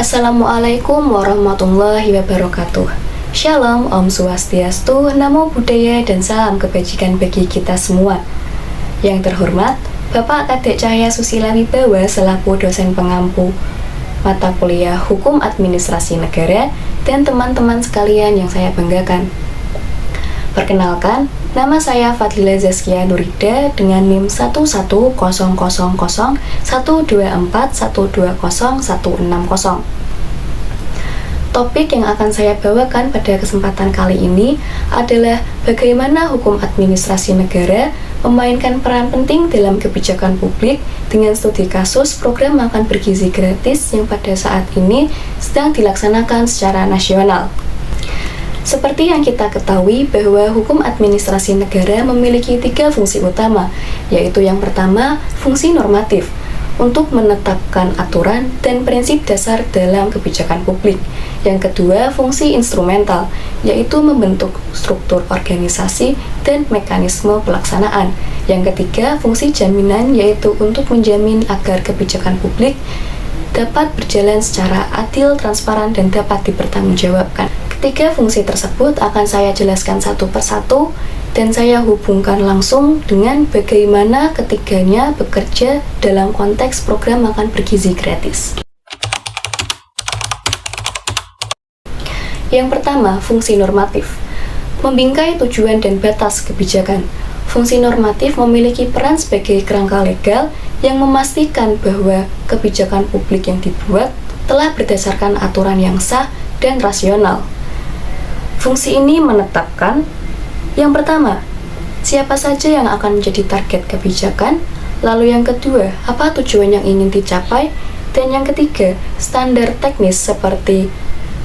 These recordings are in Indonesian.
Assalamualaikum warahmatullahi wabarakatuh. Shalom, Om Swastiastu, Namo Buddhaya, dan salam kebajikan bagi kita semua. Yang terhormat, Bapak Kadek Cahya Susila Wibawa selaku dosen pengampu mata kuliah Hukum Administrasi Negara dan teman-teman sekalian yang saya banggakan. Perkenalkan, nama saya Fadlila Zaskia Nurida dengan NIM 11000124120 Topik yang akan saya bawakan pada kesempatan kali ini adalah bagaimana hukum administrasi negara memainkan peran penting dalam kebijakan publik dengan studi kasus program makan bergizi gratis yang pada saat ini sedang dilaksanakan secara nasional. Seperti yang kita ketahui bahwa hukum administrasi negara memiliki 3 fungsi utama, yaitu yang pertama, fungsi normatif, untuk menetapkan aturan dan prinsip dasar dalam kebijakan publik. Yang kedua, fungsi instrumental, yaitu membentuk struktur organisasi dan mekanisme pelaksanaan. Yang ketiga, fungsi jaminan, yaitu untuk menjamin agar kebijakan publik dapat berjalan secara adil, transparan, dan dapat dipertanggungjawabkan. Ketiga fungsi tersebut akan saya jelaskan satu persatu, dan saya hubungkan langsung dengan bagaimana ketiganya bekerja dalam konteks program makan bergizi gratis. Yang pertama, fungsi normatif. Membingkai tujuan dan batas kebijakan. Fungsi normatif memiliki peran sebagai kerangka legal yang memastikan bahwa kebijakan publik yang dibuat telah berdasarkan aturan yang sah dan rasional. Fungsi ini menetapkan yang pertama, siapa saja yang akan menjadi target kebijakan, lalu yang kedua, apa tujuan yang ingin dicapai, dan yang ketiga, standar teknis seperti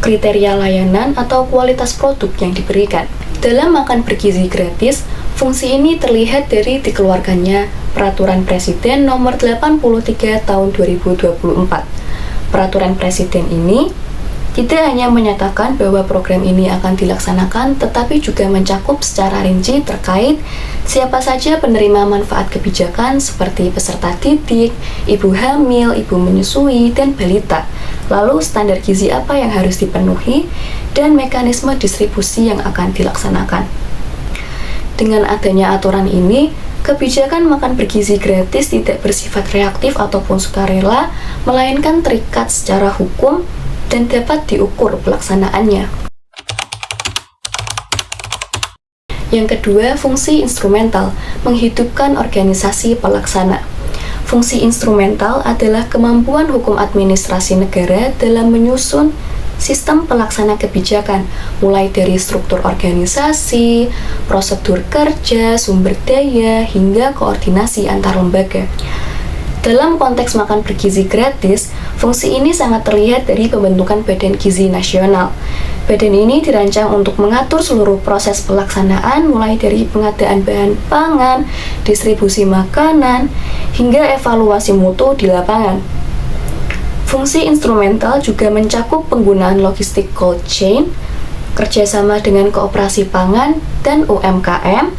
kriteria layanan atau kualitas produk yang diberikan. Dalam makan bergizi gratis, fungsi ini terlihat dari dikeluarkannya Peraturan Presiden Nomor 83 Tahun 2024. Peraturan Presiden ini tidak hanya menyatakan bahwa program ini akan dilaksanakan, tetapi juga mencakup secara rinci terkait siapa saja penerima manfaat kebijakan seperti peserta didik, ibu hamil, ibu menyusui, dan balita. Lalu standar gizi apa yang harus dipenuhi, dan mekanisme distribusi yang akan dilaksanakan. Dengan adanya aturan ini, kebijakan makan bergizi gratis tidak bersifat reaktif ataupun sukarela, melainkan terikat secara hukum dan dapat diukur pelaksanaannya. Yang kedua, fungsi instrumental, menghidupkan organisasi pelaksana. Fungsi instrumental adalah kemampuan hukum administrasi negara dalam menyusun sistem pelaksana kebijakan, mulai dari struktur organisasi, prosedur kerja, sumber daya, hingga koordinasi antar lembaga. Dalam konteks makan bergizi gratis, fungsi ini sangat terlihat dari pembentukan Badan Gizi Nasional. Badan ini dirancang untuk mengatur seluruh proses pelaksanaan, mulai dari pengadaan bahan pangan, distribusi makanan, hingga evaluasi mutu di lapangan. Fungsi instrumental juga mencakup penggunaan logistik cold chain, kerjasama dengan koperasi pangan dan UMKM,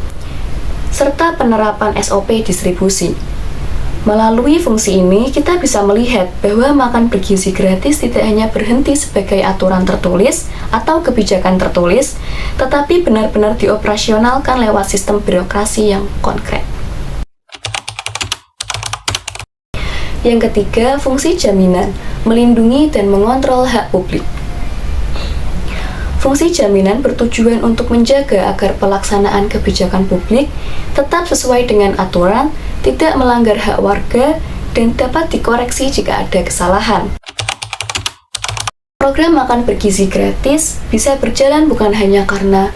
serta penerapan SOP distribusi. Melalui fungsi ini, kita bisa melihat bahwa makan bergizi gratis tidak hanya berhenti sebagai aturan tertulis atau kebijakan tertulis, tetapi benar-benar dioperasionalkan lewat sistem birokrasi yang konkret. Yang ketiga, fungsi jaminan, melindungi dan mengontrol hak publik. Fungsi jaminan bertujuan untuk menjaga agar pelaksanaan kebijakan publik tetap sesuai dengan aturan, tidak melanggar hak warga, dan dapat dikoreksi jika ada kesalahan. Program makan bergizi gratis bisa berjalan bukan hanya karena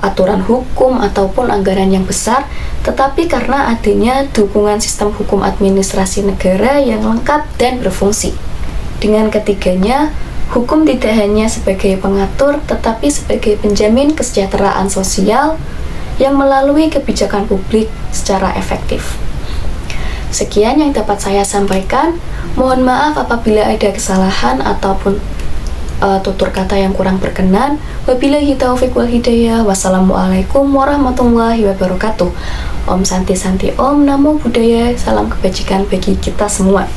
aturan hukum ataupun anggaran yang besar, tetapi karena adanya dukungan sistem hukum administrasi negara yang lengkap dan berfungsi. Dengan ketiganya, hukum tidak hanya sebagai pengatur, tetapi sebagai penjamin kesejahteraan sosial yang melalui kebijakan publik secara efektif. Sekian yang dapat saya sampaikan. Mohon maaf apabila ada kesalahan ataupun tutur kata yang kurang berkenan. Wabillahi taufiq wal hidayah. Wassalamualaikum warahmatullahi wabarakatuh. Om Santi Santi Om, Namo Buddhaya, salam kebajikan bagi kita semua.